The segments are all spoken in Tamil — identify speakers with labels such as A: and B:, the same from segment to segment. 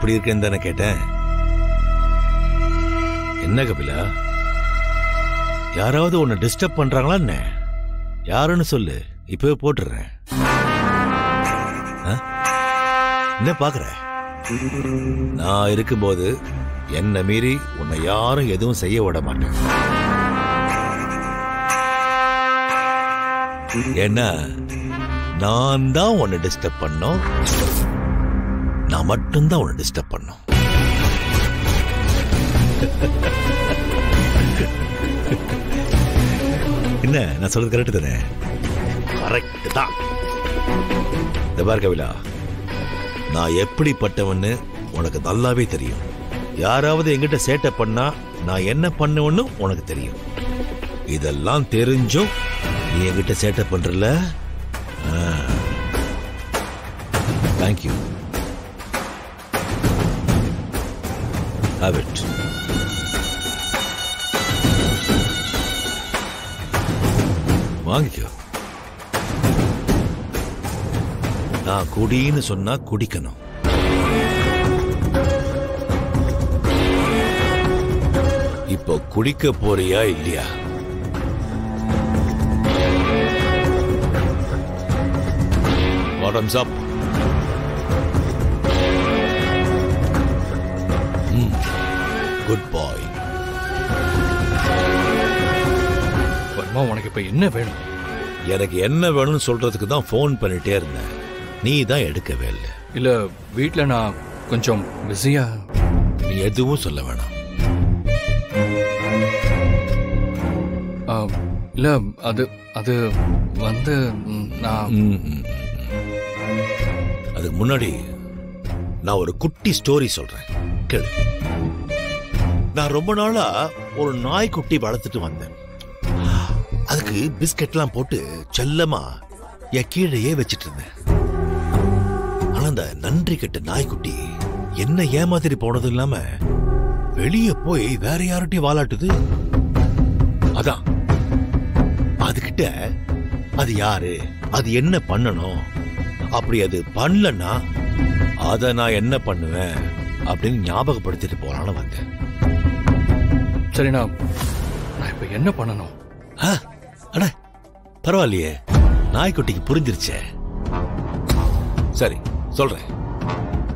A: எப்படி இருக்கேன்னு தானே கேட்டேன். என்ன கபிலா, யாராவது உன்னை டிஸ்டர்ப் பண்றாங்களா என்ன? யாருன்னு சொல்லு, இப்பவே போட்டுறேன். என்ன பாக்குற? நான் இருக்கும்போது என்ன மீறி உன்னை யாரும் எதுவும் செய்ய விட மாட்டேன். ஏன்னா நான் தான் உன்னை டிஸ்டர்ப் பண்ணோம், நான் மட்டும்தான் உன்னை டிஸ்டர்ப் பண்ணோம். என்ன நான் சொல்றது கரெக்ட் தானே? கரெக்ட் தான். இந்த பார் கபிலா, நான் எப்படிப்பட்டவன்னு உனக்கு நல்லாவே தெரியும். யாராவது என்கிட்ட சேட்டை பண்ணா நான் என்ன பண்ணுவேன்னு உனக்கு தெரியும். இதெல்லாம் தெரிஞ்சும் நீ என்கிட்ட சேட்டை பண்றல. தேங்க்யூ. Have it. வாங்கிக்கோ. நான் குடின்னு சொன்னா குடிக்கணும். இப்போ குடிக்க போறியா இல்லையா? Bottoms up. Good boy.
B: Verma, உனக்கு இப்ப என்ன வேணும்?
A: எனக்கு என்ன வேணும்னு சொல்றதுக்கு தான் போன் பண்ணிட்டே இருந்தேன். நீ தான் எடுக்கவே இல்லை.
B: இல்ல, வீட்டுல நான் கொஞ்சம் பிஸியா.
A: நீ எதுவும் சொல்ல வேணாம்.
B: இல்ல, அது அது வந்து நான்
A: அதுக்கு முன்னாடி நான் ஒரு குட்டி ஸ்டோரி சொல்றேன், கேளு. நான் ரொம்ப நாளா ஒரு நாய்க்குட்டி வளர்த்துட்டு வந்தேன். அதுக்கு பிஸ்கெட்லாம் போட்டு செல்லமா என் கீழேயே வச்சிட்டு இருந்தேன். ஆனா அந்த நன்றி கெட்ட நாய்க்குட்டி என்ன ஏமாத்திரி போனது இல்லாம வெளியே போய் வேற யார்கிட்டயும் வாலாட்டுது. அதான் அதுகிட்ட அது யாரு, அது என்ன பண்ணணும், அப்படி அது பண்ணலன்னா அத நான் என்ன பண்ணுவேன் அப்படின்னு ஞாபகப்படுத்திட்டு போறான்னு வந்தேன்.
B: சரி, நான் இப்ப என்ன பண்ணணும்?
A: அட பரவாயில்லையே, நாய்க்குட்டிக்கு புரிஞ்சிருச்சே. சரி சொல்றேன்,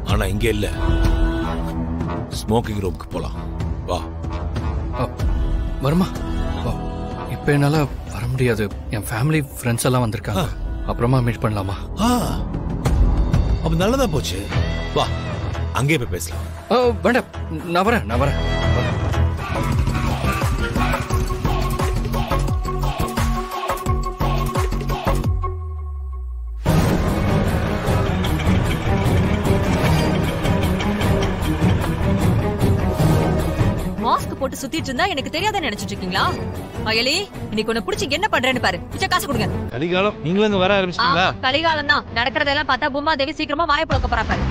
A: ஆனா இங்க இல்ல, ஸ்மோக்கிங் ரூமுக்கு போலாம். வா.
B: வர்மா, இப்ப என்னால வர முடியாது. என் ஃபேமிலி ஃப்ரெண்ட்ஸ் எல்லாம் வந்திருக்காங்க. அப்புறமா மீட் பண்ணலாமா?
A: அப்ப நல்லதா போச்சு. வா, அங்கே போய் பேசலாம்.
B: வேண்டாம், நான் வரேன்.
C: மாஸ்க் போட்டு சுத்திட்டு இருந்தா எனக்கு தெரியாத நினைச்சிட்டு இருக்கீங்களா? அயலி, இன்னைக்கு உன்னை புடிச்சு என்ன பண்றேன்னு பாரு. பிச்சை காசு கொடுங்க.
D: கலிகாலம் நீங்களும் இங்க வர ஆரம்பிச்சிட்டீங்களா?
C: கலிகாலம் தான். நடக்கிறதெல்லாம் பார்த்தா பூமா தேவி சீக்கிரமா வாயை புழக்க போறா பாரு.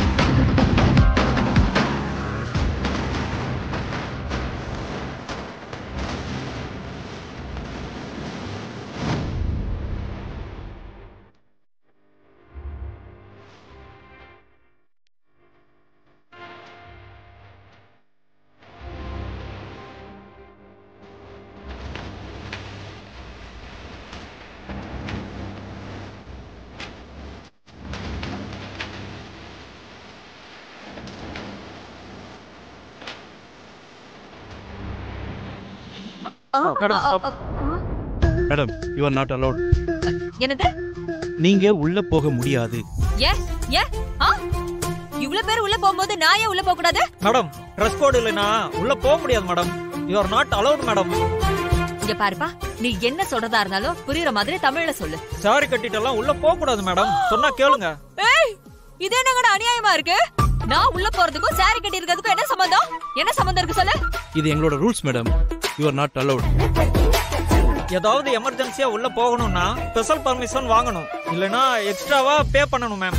D: Madam, you are not allowed.
C: என்னது?
D: நீங்க உள்ள போக முடியாது.
C: இவ்வளவு பேர் உள்ள போகும்போது நான் ஏன் உள்ள போக கூடாது?
E: மேடம், ட்ரெஸ் கோட் இல்லனா உள்ள போக முடியாது madam. You are not allowed madam.
C: இங்க பாருப்பா, நீ என்ன சொல்றதா இருந்தாலும் புரியுற மாதிரி தமிழ்ல சொல்லு.
E: சாரி கட்டிட்டெல்லாம் உள்ள போக கூடாது மேடம். சொன்னா கேளுங்க.
C: ஏய், இது என்னங்கடா அநியாயமா இருக்கு? நான் உள்ள போறதுக்கும் சாரி கட்டி இருக்கிறதுக்கும் என்ன சம்பந்தம்? என்ன சம்பந்தம் இருக்கு சொல்லு.
D: இது எங்களோட rules madam. You are not allowed.
E: ஏதாவது எமர்ஜென்சியா உள்ள போகணும்னா ஸ்பெஷல் பர்மிஷன் வாங்கணும், இல்லனா எக்ஸ்ட்ராவா பே பண்ணணும் மேம்.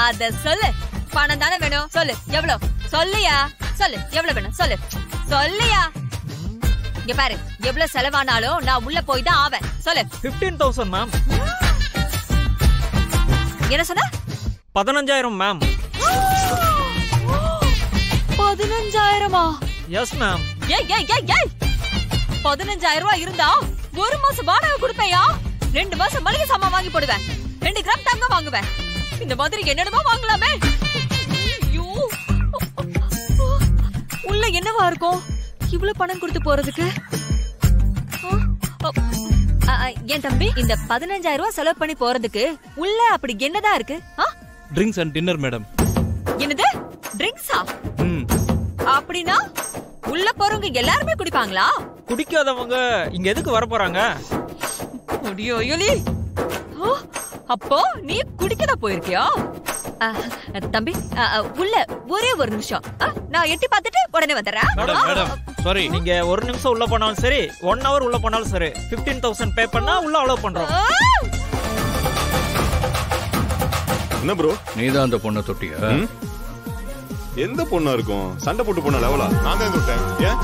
C: அத சொல்லு. பணம் தானே வேணும், சொல்லு எவ்வளவு? சொல்லியா, சொல்லு எவ்வளவு வேணும், சொல்லு சொல்லியா. இங்க பாரு, எவ்வளவு செலவானாலும் நான் உள்ள போய் தான் ஆவேன். சொல்லு.
E: 15,000 மேம்.
C: என்ன சொன்ன?
E: 15,000 மேம்.
C: 15,000-ஆ?
E: Yes ma'am.
C: ஏய் 15,000 ரூபாய் இருந்தா ஒரு மாசம் வாடகை கொடுப்பையா? 2 மாசம் மளிகை சாமான் வாங்கி போடுவேன். 2 கிராம் தங்கம் வாங்குவேன். இந்த மாதிரி என்னென்னமோ வாங்கலாமே. ஐயோ, உள்ள என்னவா இருக்கும் இவ்வளவு பணம் கொடுத்து போறதுக்கு? என் தம்பி, இந்த 15,000 ரூபாய் செலவு பண்ணி போறதுக்கு உள்ள அப்படி என்னதான் இருக்கு?
D: Drinks and dinner madam.
C: என்னது ட்ரிங்க்ஸா? அப்படின்னா உள்ள போறவங்க எல்லாருமே குடிப்பாங்களா?
E: குடிக்காதவங்க இங்க எதுக்கு வர போறாங்க?
C: அப்போ நீ குடிக்கதா போயிருக்கியா? தம்பி, உள்ள ஒரே ஒரு நிமிஷம், நான் எட்டி பார்த்துட்டு உடனே வந்துடுறேன்.
D: Madam sorry.
E: நீங்க ஒரு நிமிஷம் உள்ள போனாலும் சரி, 1 hour உள்ள போனாலும் சரி, 15,000 பே பண்ணா உள்ள அலோவ் பண்றோம்.
F: என்ன ப்ரோ,
B: நீதான் அந்த பொண்ணை தொட்டியா?
F: எந்த பொண்ணா இருக்கும்? சண்டை போட்டு போன லெவலா? நான் தான் தொட்டேன். ஏன்